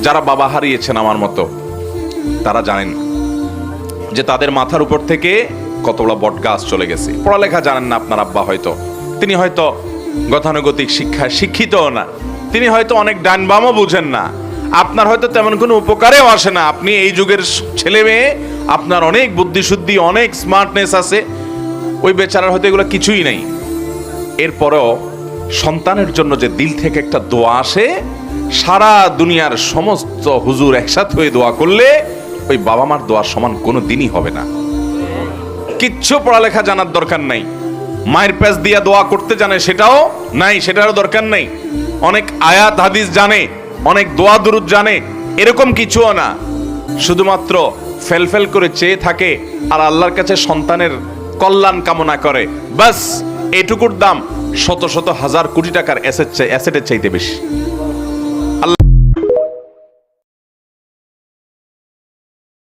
যারা বাবা হারিয়েছেন আমার মতো, তারা জানেন যে তাদের মাথার উপর থেকে কত বড় বট গাছ চলে গেছে। পড়ালেখা জানেন না আপনার আব্বা, হয়তো তিনি হয়তো গতানুগতিক শিক্ষায় শিক্ষিতও না, তিনি হয়তো অনেক ডান বামও বুঝেন না, আপনার হয়তো তেমন কোনো উপকারেও আসে না। আপনি এই যুগের ছেলে মেয়ে, আপনার অনেক বুদ্ধিশুদ্ধি, অনেক স্মার্টনেস আছে, ওই বেচারার হয়তো এগুলো কিছুই নেই। এরপরেও সন্তানের জন্য যে দিল থেকে একটা দোয়া আসে, সারা দুনিয়ার সমস্ত হুজুর একসাথে হয়ে দোয়া করলে ওই বাবা মার দোয়ার সমান কোনো দিনই হবে না। কিচ্ছু পড়ালেখা জানার দরকার নাই, মায়ের প্যাচ দিয়া দোয়া করতে জানে সেটাও নাই, সেটারও দরকার নাই। অনেক আয়াত হাদিস জানে, অনেক দোয়া দুরুদ জানে, এরকম কিছুও না। শুধুমাত্র ফেলফেল করে চেয়ে থাকে আর আল্লাহর কাছে সন্তানের কল্যাণ কামনা করে, বাস এটুকুর দাম শত শত হাজার কোটি টাকার অ্যাসেটের চাইতে বেশি।